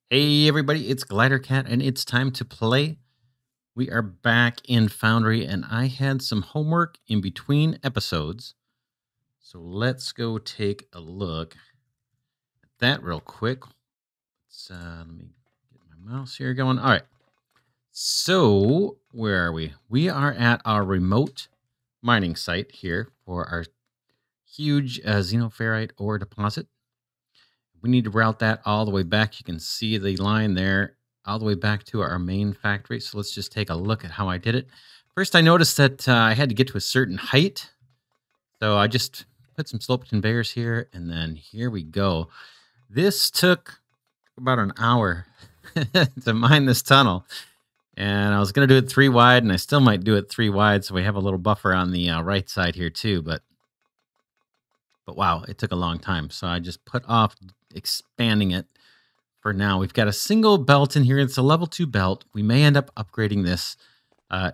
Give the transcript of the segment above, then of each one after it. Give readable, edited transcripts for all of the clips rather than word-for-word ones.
Hey everybody, it's Glidercat and it's time to play. We are back in Foundry and I had some homework in between episodes. So let's go take a look at that real quick. Let me get my mouse here going. All right. So where are we? We are at our remote mining site here for our huge Xenoferrite ore deposit. We need to route that all the way back. You can see the line there all the way back to our main factory. So let's just take a look at how I did it. First, I noticed that I had to get to a certain height. So I just put some slope conveyors here, and then here we go. This took about an hour to mine this tunnel. And I was going to do it 3 wide, and I still might do it 3 wide, so we have a little buffer on the right side here too. But wow, it took a long time. So I just put off expanding it for now. We've got a single belt in here. It's a level 2 belt. We may end up upgrading this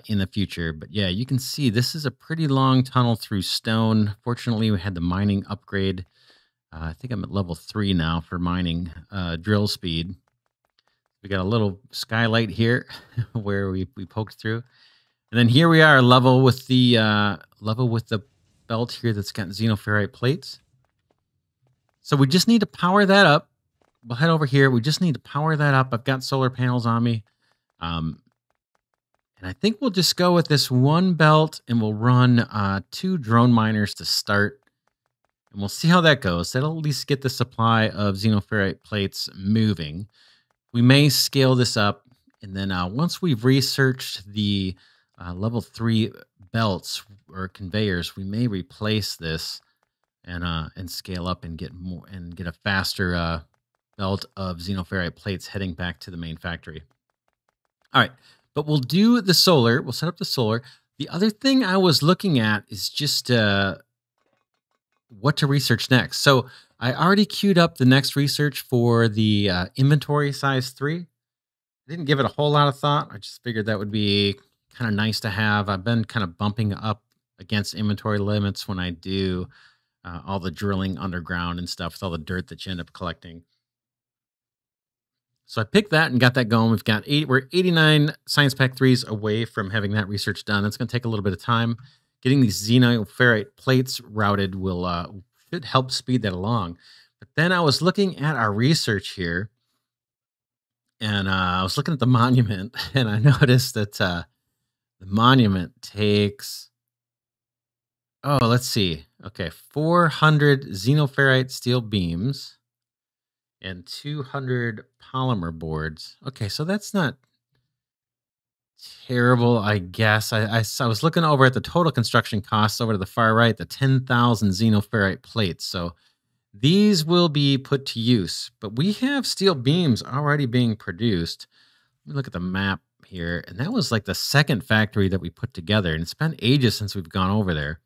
in the future. But yeah, you can see this is a pretty long tunnel through stone. Fortunately, we had the mining upgrade. I think I'm at level 3 now for mining drill speed. We got a little skylight here where we poked through. And then here we are level with the belt here that's got Xenoferrite plates. So we just need to power that up. We'll head over here. We just need to power that up. I've got solar panels on me. And I think we'll just go with this one belt and we'll run 2 drone miners to start. And we'll see how that goes. That'll at least get the supply of Xenoferrite plates moving. We may scale this up. And then once we've researched the level 3 belts or conveyors, we may replace this and scale up and get more and get a faster belt of Xenoferrite plates heading back to the main factory. All right, but we'll do the solar. We'll set up the solar. The other thing I was looking at is just what to research next. So I already queued up the next research for the inventory size 3. I didn't give it a whole lot of thought. I just figured that would be kind of nice to have. I've been kind of bumping up against inventory limits when I do all the drilling underground and stuff with all the dirt that you end up collecting. So I picked that and got that going. We're 89 Science Pack 3s away from having that research done. It's going to take a little bit of time. Getting these Xenoferrite plates routed should help speed that along. But then I was looking at our research here, and I was looking at the monument, and I noticed that the monument takes, let's see. Okay, 400 Xenoferrite steel beams and 200 polymer boards. Okay, so that's not terrible, I guess. I was looking over at the total construction costs over to the far right, the 10,000 Xenoferrite plates. So these will be put to use, but we have steel beams already being produced. Let me look at the map here, and that was like the second factory that we put together, and it's been ages since we've gone over there.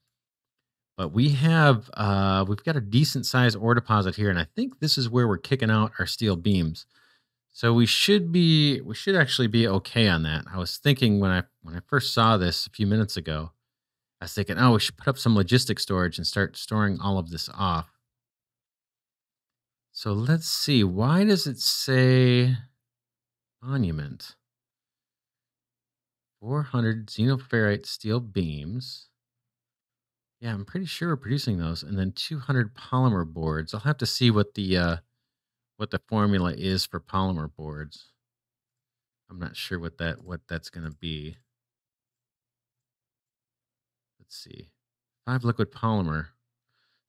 But we've got a decent sized ore deposit here, and I think this is where we're kicking out our steel beams. So we should actually be okay on that. I was thinking when I first saw this a few minutes ago, I was thinking, oh, we should put up some logistic storage and start storing all of this off. So let's see. Why does it say monument? 400 Xenoferrite steel beams. Yeah, I'm pretty sure we're producing those, and then 200 polymer boards. I'll have to see what the formula is for polymer boards. I'm not sure what that's going to be. Let's see. 5 liquid polymer.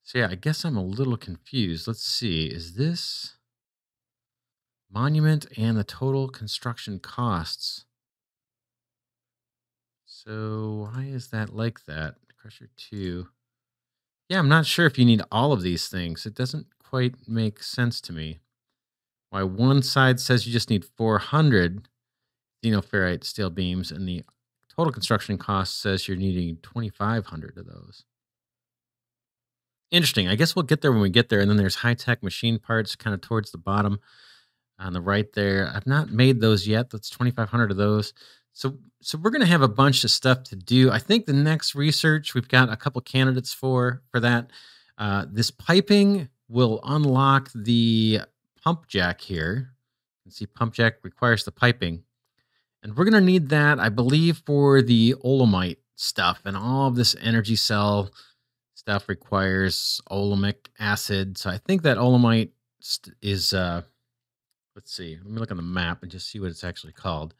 So yeah, I guess I'm a little confused. Let's see. Is this monument and the total construction costs? So why is that like that? Crusher 2. Yeah, I'm not sure if you need all of these things. It doesn't quite make sense to me. Why one side says you just need 400 Xenoferrite steel beams, and the total construction cost says you're needing 2,500 of those. Interesting. I guess we'll get there when we get there. And then there's high-tech machine parts kind of towards the bottom on the right there. I've not made those yet. That's 2,500 of those. So we're going to have a bunch of stuff to do. I think the next research, we've got a couple candidates for that. This piping will unlock the pump jack here. And see, pump jack requires the piping. And we're going to need that, I believe, for the olemite stuff. And all of this energy cell stuff requires olemic acid. So I think that olemite is, let's see, let me look on the map and just see what it's actually called.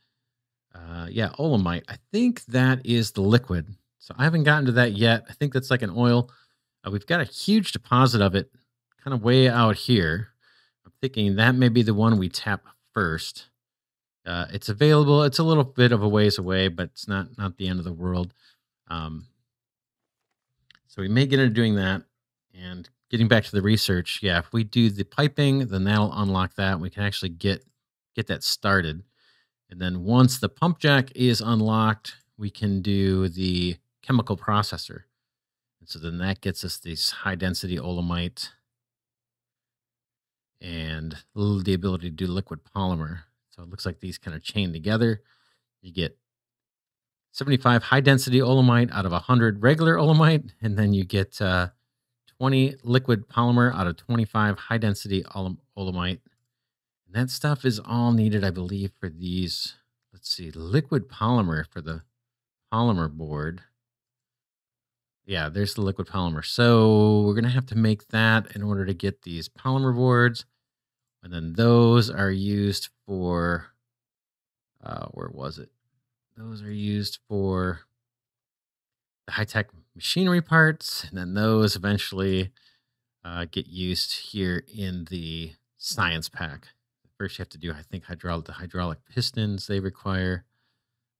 Yeah, olemite. I think that is the liquid. So I haven't gotten to that yet. I think that's like an oil. We've got a huge deposit of it kind of way out here. I'm thinking that may be the one we tap first. It's available. It's a little bit of a ways away, but it's not the end of the world. Um, so we may get into doing that. And getting back to the research, yeah, if we do the piping, then that'll unlock that. We can actually get that started. And then once the pump jack is unlocked, we can do the chemical processor. And so then that gets us this high density olemite and the ability to do liquid polymer. So it looks like these kind of chain together. You get 75 high density olemite out of 100 regular olemite, and then you get 20 liquid polymer out of 25 high density olemite. And that stuff is all needed, I believe, for these. Let's see, liquid polymer for the polymer board. Yeah, there's the liquid polymer. So we're going to have to make that in order to get these polymer boards. And then those are used for, where was it? Those are used for the high-tech machinery parts. And then those eventually get used here in the science pack. First, you have to do, I think, the hydraulic pistons they require,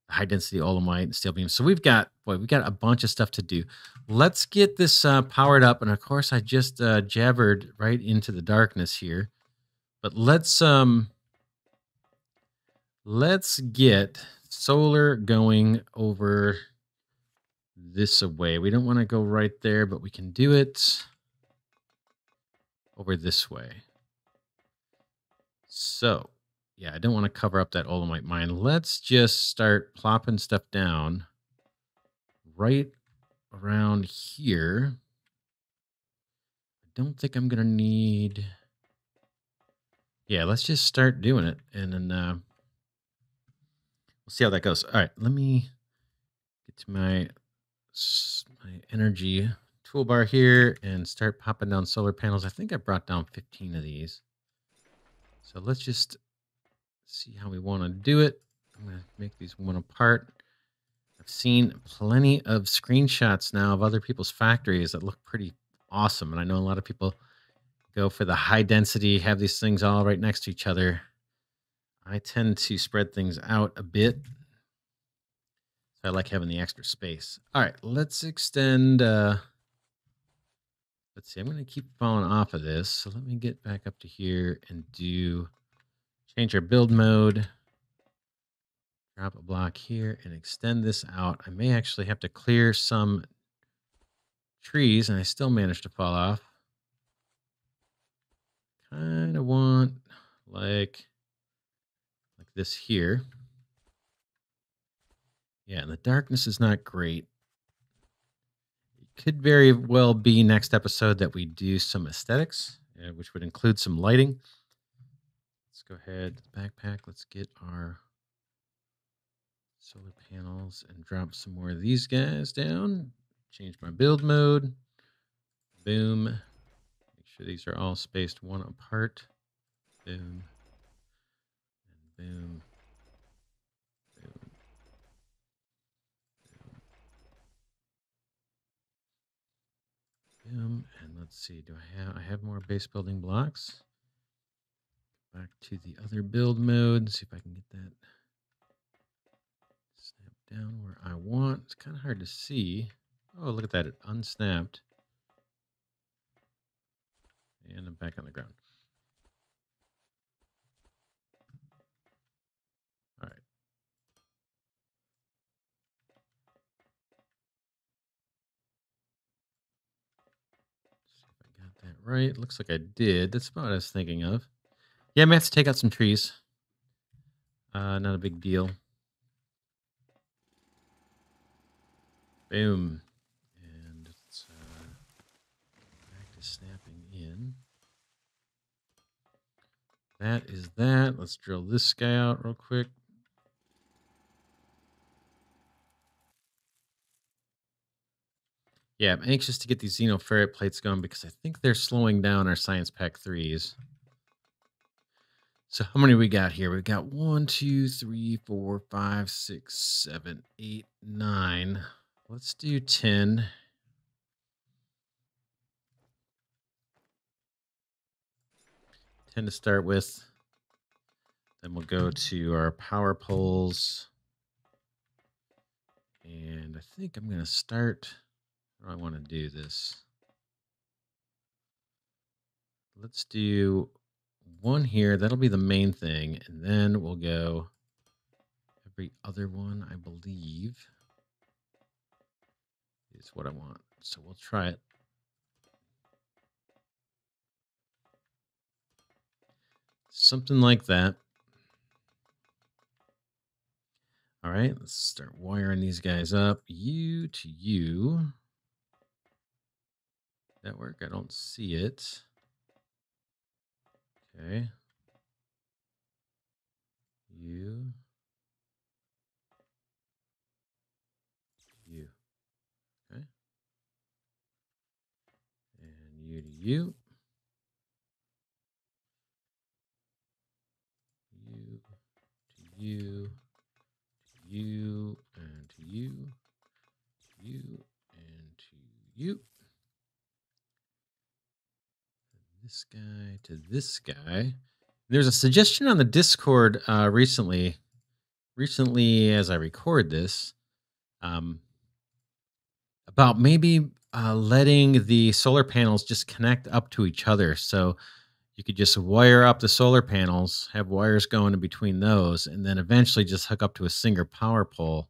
the high-density olemite and steel beams. So we've got a bunch of stuff to do. Let's get this powered up. And, of course, I just jabbered right into the darkness here. But let's get solar going over this way. We don't want to go right there, but we can do it over this way. So, yeah, I don't want to cover up that olemite mine. Let's just start plopping stuff down right around here. I don't think I'm going to need... Yeah, let's just start doing it, and then we'll see how that goes. All right, let me get to my energy toolbar here and start popping down solar panels. I think I brought down 15 of these. So let's just see how we want to do it. I'm going to make these one apart. I've seen plenty of screenshots now of other people's factories that look pretty awesome. And I know a lot of people go for the high density, have these things all right next to each other. I tend to spread things out a bit. So I like having the extra space. All right, let's extend. Let's see, I'm going to keep falling off of this. So let me get back up to here and change our build mode. Drop a block here and extend this out. I may actually have to clear some trees, and I still managed to fall off. Kind of want like this here. Yeah, and the darkness is not great. It could very well be next episode that we do some aesthetics, which would include some lighting. Let's go ahead, backpack. Let's get our solar panels and drop some more of these guys down. Change my build mode. Boom. Make sure these are all spaced one apart. Boom. And boom. Boom. Boom. And let's see. Do I have more base building blocks? Back to the other build mode. See if I can get that snapped down where I want. It's kind of hard to see. Oh, look at that. It unsnapped. And I'm back on the ground. All right. See if I got that right. Looks like I did. That's about what I was thinking of. Yeah, I may have to take out some trees. Not a big deal. Boom. And it's back to snapping in. That is that. Let's drill this guy out real quick. Yeah, I'm anxious to get these Xenoferrite plates going because I think they're slowing down our Science Pack 3s. So how many we got here? We got 1, 2, 3, 4, 5, 6, 7, 8, 9. Let's do 10. 10 to start with. Then we'll go to our power poles. And I think I'm going to start. How do I want to do this? Let's do one here. That'll be the main thing. And then we'll go every other one, I believe, is what I want. So we'll try it. Something like that. All right, let's start wiring these guys up. U to U. That work? I don't see it. Okay. U. U. Okay. And U to U. U to U. To U. And to U. To U. And to U. This guy to this guy. There's a suggestion on the Discord recently as I record this, about maybe letting the solar panels just connect up to each other. So you could just wire up the solar panels, have wires going in between those, and then eventually just hook up to a single power pole,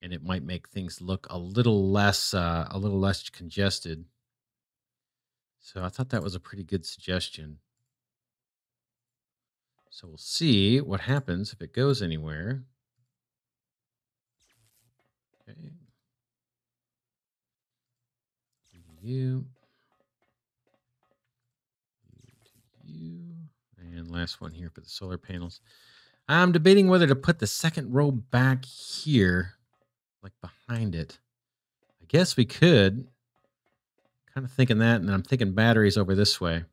and it might make things look a little less congested. So I thought that was a pretty good suggestion. So we'll see what happens if it goes anywhere. Okay. You. You. And last one here for the solar panels. I'm debating whether to put the second row back here, like behind it. I guess we could. Kind of thinking that, and then I'm thinking batteries over this way.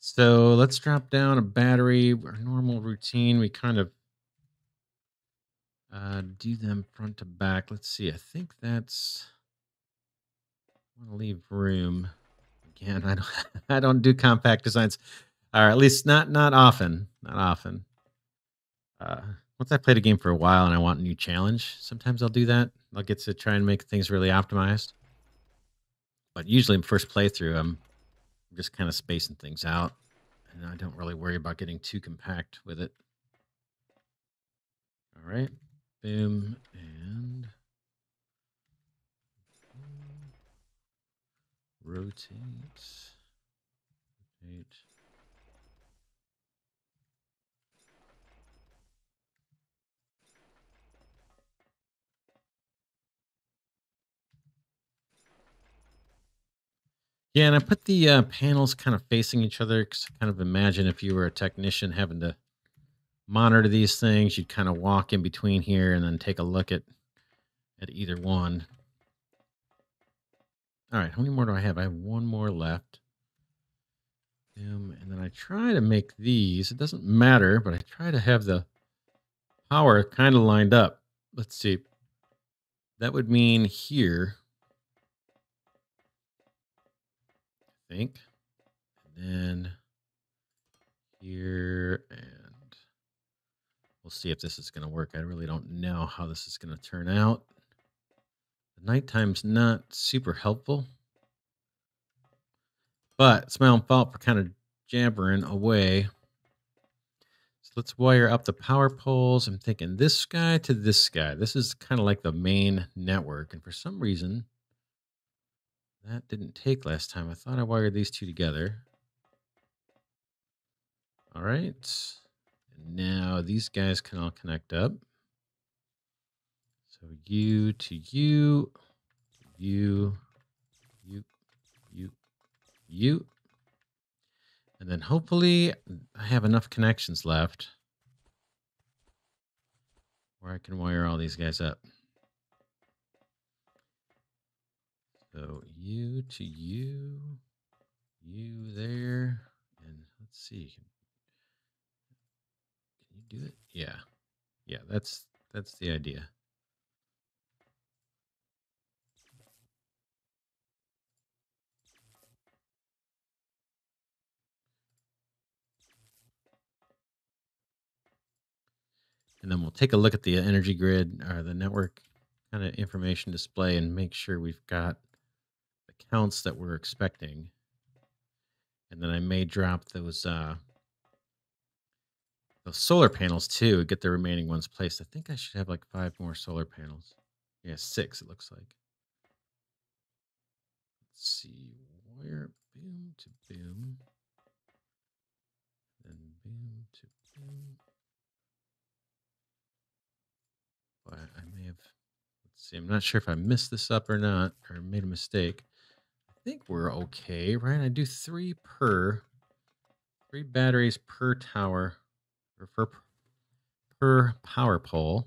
So let's drop down a battery. Our normal routine, we kind of do them front to back. Let's see. I think that's. I want to leave room. Again, I don't. I don't do compact designs, or at least not often. Not often. Once I played a game for a while and I want a new challenge, sometimes I'll do that. I'll get to try and make things really optimized. But usually in first playthrough, I'm just kind of spacing things out, and I don't really worry about getting too compact with it. All right, boom, and rotate. Yeah, and I put the panels kind of facing each other because I kind of imagine if you were a technician having to monitor these things, you'd kind of walk in between here and then take a look at either one. All right, how many more do I have? I have one more left. And then I try to make these. It doesn't matter, but I try to have the power kind of lined up. Let's see. That would mean here, I think. And then here, and we'll see if this is going to work. I really don't know how this is going to turn out. The nighttime's not super helpful, but it's my own fault for kind of jabbering away. So let's wire up the power poles. I'm thinking this guy to this guy. This is kind of like the main network. And for some reason, that didn't take last time. I thought I wired these two together. All right. And now these guys can all connect up. So U to U, U, U, U, U. And then hopefully I have enough connections left where I can wire all these guys up. So you to you there, and let's see. Can you do it? Yeah. Yeah, that's the idea. And then we'll take a look at the energy grid or the network kind of information display and make sure we've got the counts that we're expecting. And then I may drop those solar panels too, get the remaining ones placed. I think I should have like 5 more solar panels. Yeah, 6 it looks like. Let's see, wire boom to boom. Then boom to boom. But I may have, let's see, I'm not sure if I messed this up or not, or made a mistake. I think we're okay, right? I do 3 batteries per tower, or per power pole.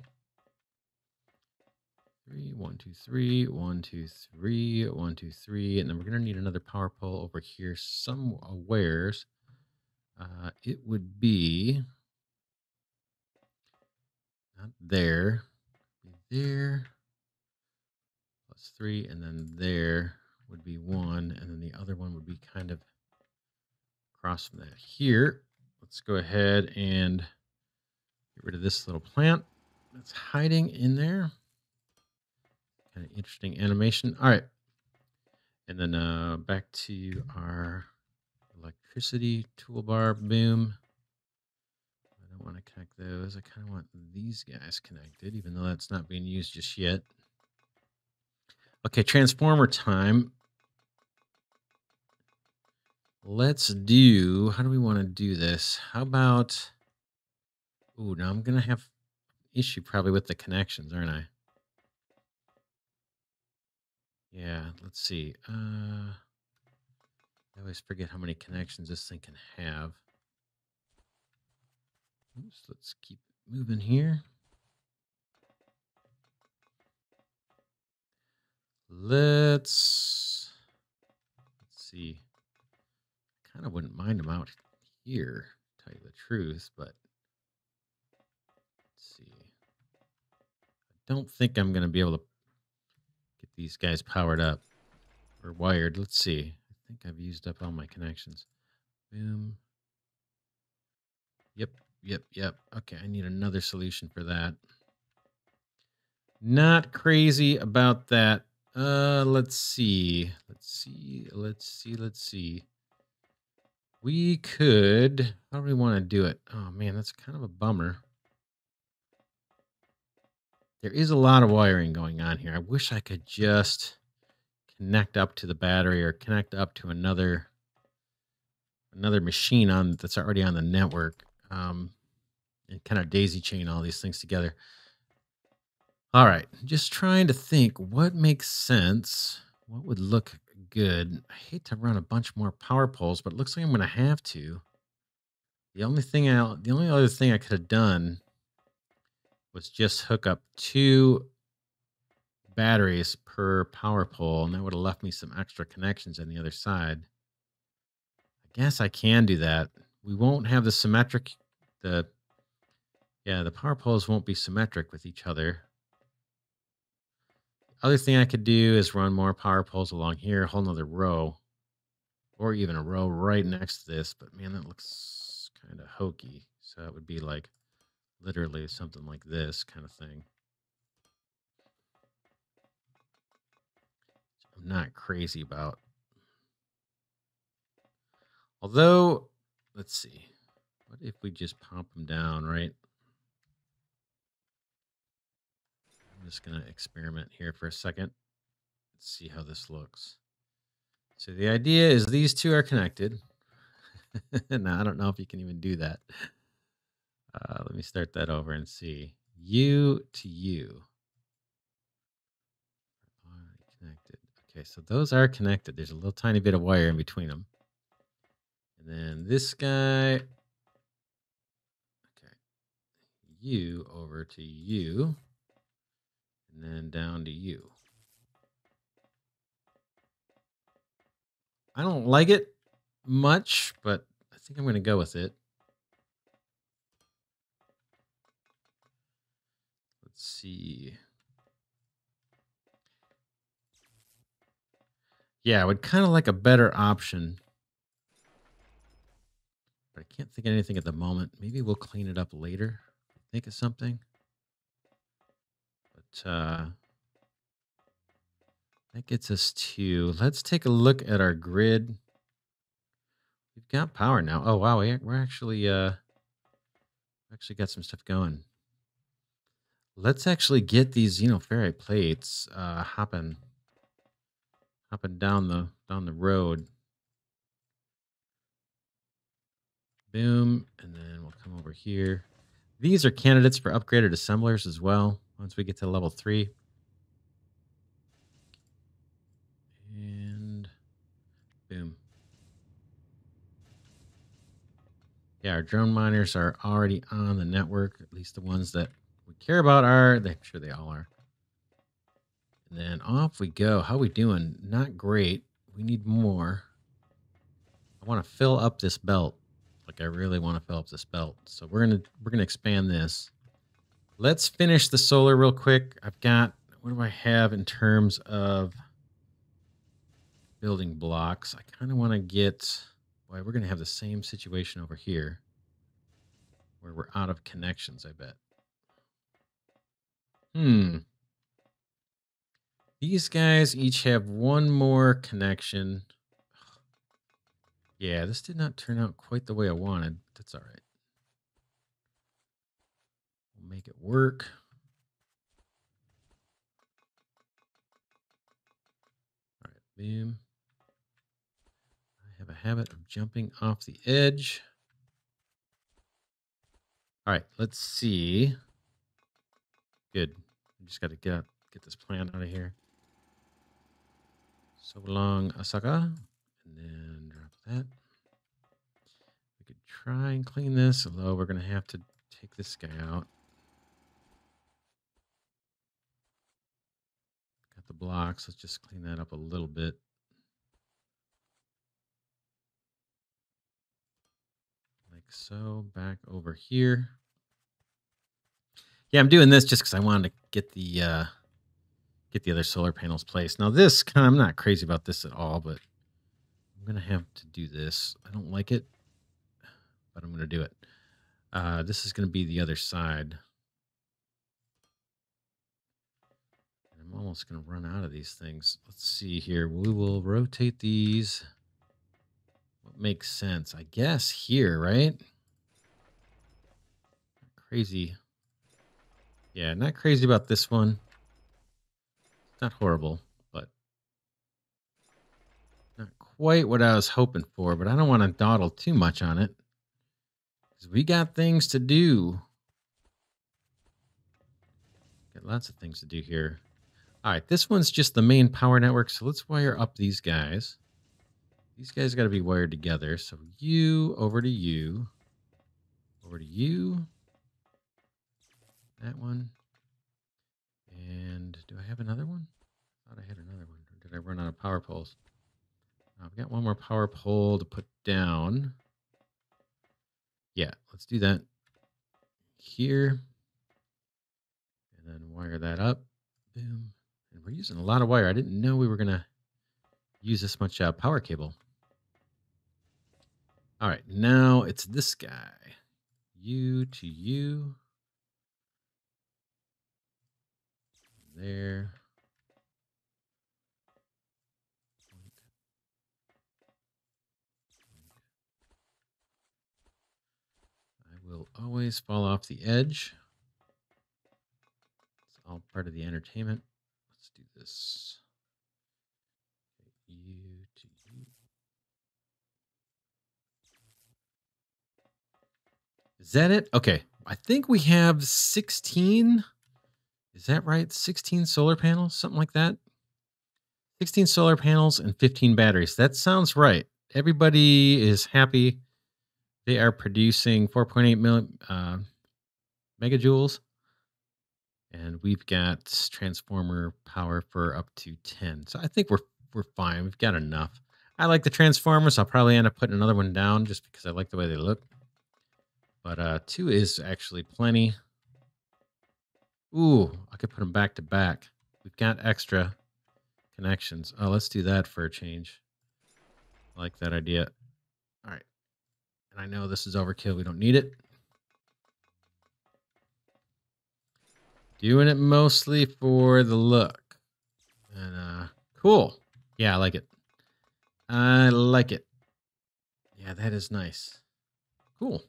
3, 1, 2, 3, 1, 2, 3, 1, 2, 3, and then we're gonna need another power pole over here somewheres. It would be not there, be there, plus 3, and then there would be 1, and then the other one would be kind of across from that. Here, let's go ahead and get rid of this little plant that's hiding in there. Kind of interesting animation. All right. And then back to our electricity toolbar. Boom. I don't want to connect those. I kind of want these guys connected, even though that's not being used just yet. Okay, transformer time. Let's do, how do we want to do this? How about, ooh, now I'm going to have issue probably with the connections, aren't I? Yeah, let's see. I always forget how many connections this thing can have. Oops, let's keep moving here. Let's see. I kind of wouldn't mind them out here, to tell you the truth, but let's see. I don't think I'm going to be able to get these guys powered up or wired. Let's see. I think I've used up all my connections. Boom. Yep. Okay, I need another solution for that. Not crazy about that. Let's see. We could, how do we want to do it? Oh man, that's kind of a bummer. There is a lot of wiring going on here. I wish I could just connect up to the battery or connect up to another machine on that's already on the network, and kind of daisy chain all these things together. All right, just trying to think what makes sense. What would look good? I hate to run a bunch more power poles, but it looks like I'm going to have to. The only other thing I could have done was just hook up 2 batteries per power pole, and that would have left me some extra connections on the other side. I guess I can do that. We won't have the symmetric, the power poles won't be symmetric with each other. Other thing I could do is run more power poles along here, a whole nother row, or even a row right next to this. But man, that looks kind of hokey. So it would be like literally something like this kind of thing. I'm not crazy about. Although, let's see. What if we just pop them down, right? I'm just going to experiment here for a second. Let's see how this looks. So the idea is these 2 are connected. Now, I don't know if you can even do that. Let me start that over and see. U to U. Connected. Okay, so those are connected. There's a little tiny bit of wire in between them. And then this guy. Okay. You over to you. And then down to you. I don't like it much, but I think I'm going to go with it. Let's see. Yeah, I would kind of like a better option. But I can't think of anything at the moment. Maybe we'll clean it up later. Think of something. But that gets us to... Let's take a look at our grid. We've got power now. Oh, wow. We're actually got some stuff going. Let's actually get these Xenoferrite plates hopping down the road. Boom, and then we'll come over here. These are candidates for upgraded assemblers as well. Once we get to level 3, and boom. Yeah, our drone miners are already on the network. At least the ones that we care about are. I'm sure they all are. And then off we go. How we doing? Not great. We need more. I want to fill up this belt. Like I really want to fill up this belt. So we're gonna expand this. Let's finish the solar real quick. I've got, what do I have in terms of building blocks? I kind of want to get, boy, we're gonna have the same situation over here where we're out of connections, I bet. These guys each have one more connection. Yeah, this did not turn out quite the way I wanted. That's all right. We'll make it work. All right, boom. I have a habit of jumping off the edge. All right, let's see. Good. I just got to get this plant out of here. So long, Asaka. And then drop that. We could try and clean this, although we're going to have to take this guy out. Got the blocks. Let's just clean that up a little bit. Like so. Back over here. Yeah, I'm doing this just because I wanted to get the other solar panels placed. Now this, I'm not crazy about this at all, but I'm going to have to do this. I don't like it, but I'm going to do it. This is going to be the other side. I'm almost going to run out of these things. Let's see here. We will rotate these. What makes sense? I guess here, right? Crazy. Yeah, not crazy about this one. It's not horrible, but not quite what I was hoping for. But I don't want to dawdle too much on it, because we got things to do. Got lots of things to do here. All right, this one's just the main power network, so let's wire up these guys. These guys got to be wired together. So you, over to you. Over to you. That one. And do I have another one? I thought I had another one. Or did I run out of power poles? I've got one more power pole to put down. Yeah, let's do that here. And then wire that up. Boom. And we're using a lot of wire. I didn't know we were going to use this much power cable. All right, now it's this guy. You to you. There. I will always fall off the edge. It's all part of the entertainment. Let's do this. You to you. Is that it? Okay. I think we have 16. Is that right? 16 solar panels, something like that. 16 solar panels and 15 batteries. That sounds right. Everybody is happy. They are producing 4.8 million megajoules. And we've got transformer power for up to 10. So I think we're fine. We've got enough. I like the transformers. I'll probably end up putting another one down just because I like the way they look. But 2 is actually plenty. Ooh, I could put them back to back. We've got extra connections. Oh, let's do that for a change. I like that idea. All right. And I know this is overkill. We don't need it. Doing it mostly for the look. And cool. Yeah, I like it. I like it. Yeah, that is nice. Cool.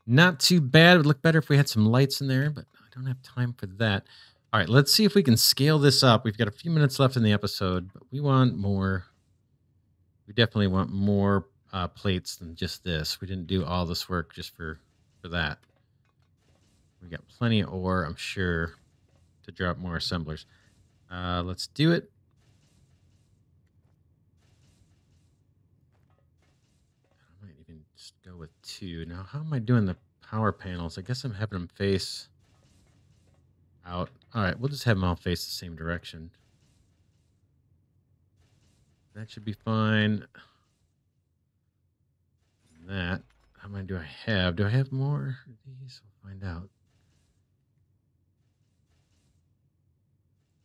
Not too bad. It would look better if we had some lights in there, but I don't have time for that. All right, let's see if we can scale this up. We've got a few minutes left in the episode, but we want more. We definitely want more plates than just this. We didn't do all this work just for that. We got plenty of ore, I'm sure, to drop more assemblers. Let's do it. I might even just go with 2. Now, how am I doing the power panels? I guess I'm having them face out. All right, we'll just have them all face the same direction. That should be fine. And that. How many do I have? Do I have more of these? We'll find out.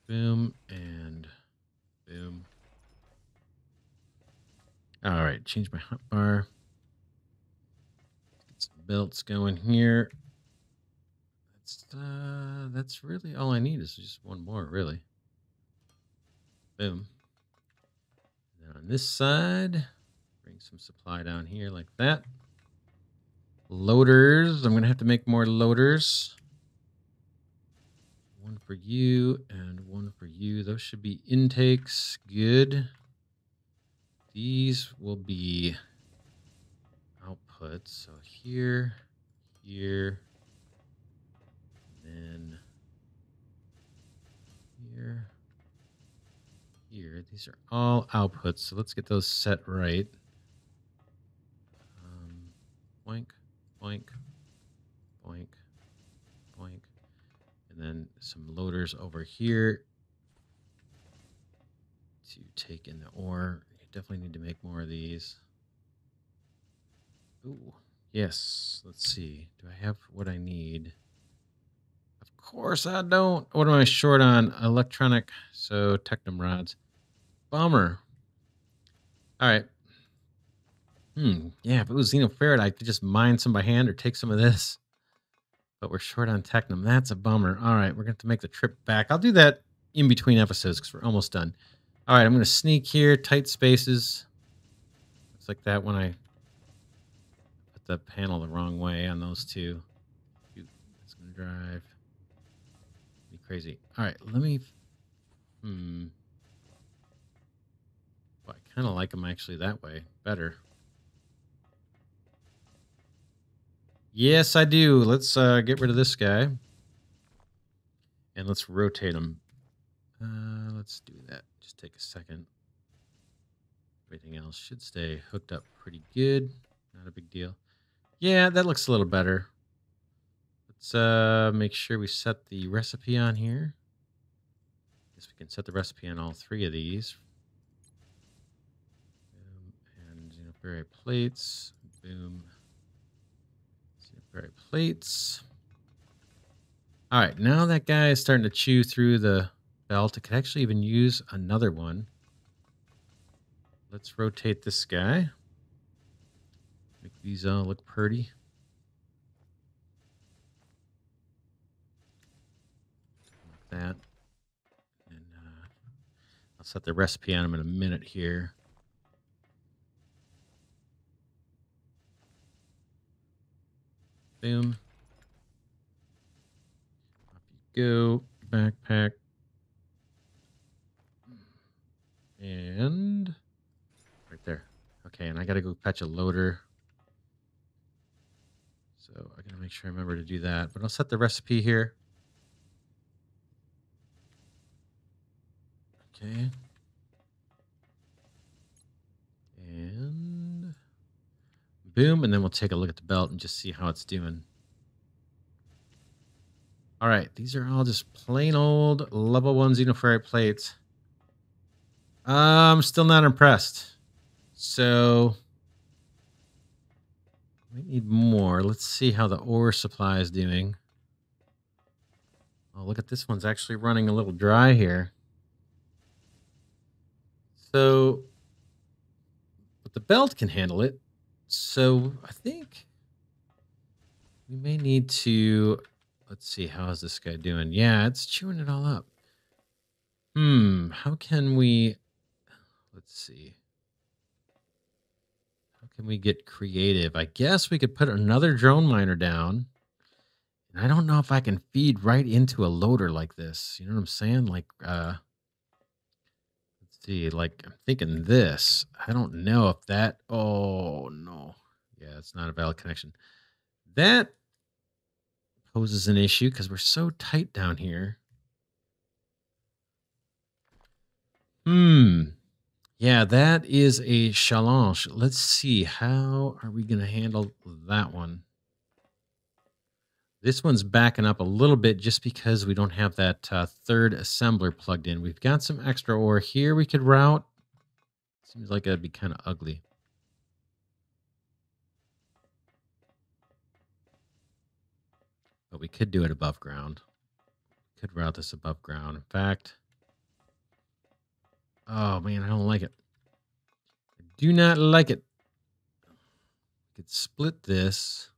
Boom and boom. All right, change my hotbar. Get some belts going here. That's really all I need is just one more, really. Boom. And on this side, bring some supply down here like that. Loaders. I'm going to have to make more loaders. One for you and one for you. Those should be intakes. Good. These will be outputs. So here, here, and then here, here. These are all outputs. So let's get those set right. Boink, boink, boink, boink. And then some loaders over here to take in the ore. You definitely need to make more of these. Ooh, yes. Let's see. Do I have what I need? Of course I don't. What am I short on? Electronic. So Technum rods. Bummer. All right. Yeah, if it was Xenoferrite, I could just mine some by hand or take some of this. But we're short on Technum. That's a bummer. All right, we're going to have to make the trip back. I'll do that in between episodes because we're almost done. All right, I'm going to sneak here. Tight spaces. Looks like that when I put the panel the wrong way on those two. Shoot, that's going to drive me crazy. All right, let me... Well, I kind of like them actually that way. Better. Yes, I do. Let's get rid of this guy. And let's rotate him. Let's do that. Just take a second. Everything else should stay hooked up pretty good. Not a big deal. Yeah, that looks a little better. Let's make sure we set the recipe on here. Guess we can set the recipe on all 3 of these. Boom, and Xenoferrite plates. Boom. Xenoferrite plates. All right, now that guy is starting to chew through the belt. It could actually even use another one. Let's rotate this guy. Make these all look pretty. Like that. And I'll set the recipe on them in a minute here. Boom. Off you go. Backpack. And right there. Okay, and I got to go fetch a loader. So I got to make sure I remember to do that. But I'll set the recipe here. Okay. And boom, and then we'll take a look at the belt and just see how it's doing. All right, these are all just plain old level 1 Xenoferrite plates. I'm still not impressed. So we need more. Let's see how the ore supply is doing. Oh, look at this one's actually running a little dry here. So, but the belt can handle it. So I think we may need to, let's see, how is this guy doing? Yeah, it's chewing it all up. How can we, let's see. How can we get creative? I guess we could put another drone miner down. And I don't know if I can feed right into a loader like this. You know what I'm saying? Like, let's see, like I'm thinking this. I don't know if that, oh no. Yeah, it's not a valid connection. That poses an issue because we're so tight down here. Yeah, that is a challenge. Let's see. How are we going to handle that one? This one's backing up a little bit just because we don't have that third assembler plugged in. We've got some extra ore here we could route. Seems like that'd be kind of ugly. But we could do it above ground. Could route this above ground. In fact, oh man, I don't like it. I do not like it. We could split this.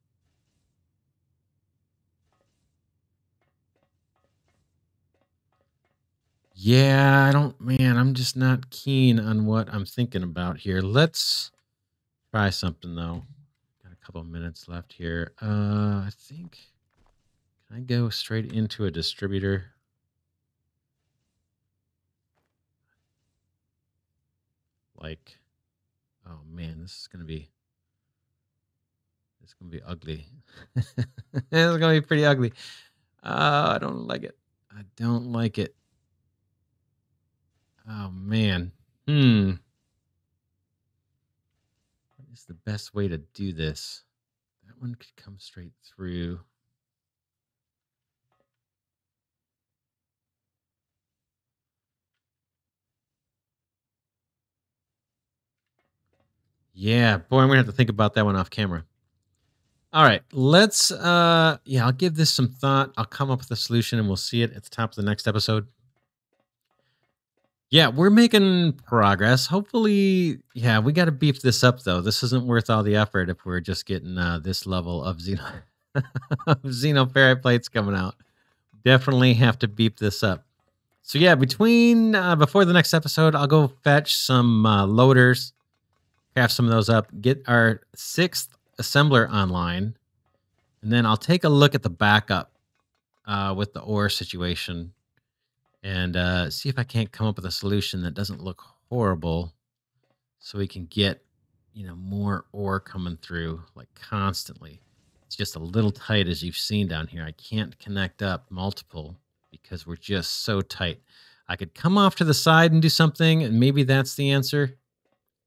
Yeah, I'm just not keen on what I'm thinking about here. Let's try something though. Got a couple of minutes left here. I think, can I go straight into a distributor? Like, oh man, this is gonna be ugly. It's gonna be pretty ugly. I don't like it. I don't like it. Oh man. What is the best way to do this? That one could come straight through. Yeah, boy, I'm gonna have to think about that one off camera. All right, let's I'll give this some thought. I'll come up with a solution and we'll see it at the top of the next episode. Yeah, we're making progress. Hopefully, yeah, we got to beef this up though. This isn't worth all the effort if we're just getting this level of Xenoferrite plates coming out. Definitely have to beef this up. So yeah, between before the next episode, I'll go fetch some loaders, craft some of those up, get our 6th assembler online, and then I'll take a look at the backup with the ore situation and see if I can't come up with a solution that doesn't look horrible so we can get, more ore coming through like constantly. It's just a little tight, as you've seen down here. I can't connect up multiple because we're just so tight. I could come off to the side and do something, and maybe that's the answer.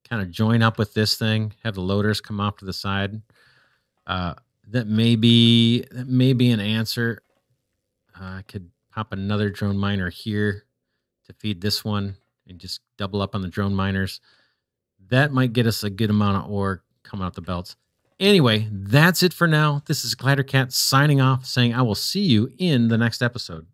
Kind of join up with this thing, have the loaders come off to the side. That may be an answer. I could pop another drone miner here to feed this one and just double up on the drone miners. That might get us a good amount of ore coming out the belts. Anyway, that's it for now. This is Glidercat signing off, saying I will see you in the next episode.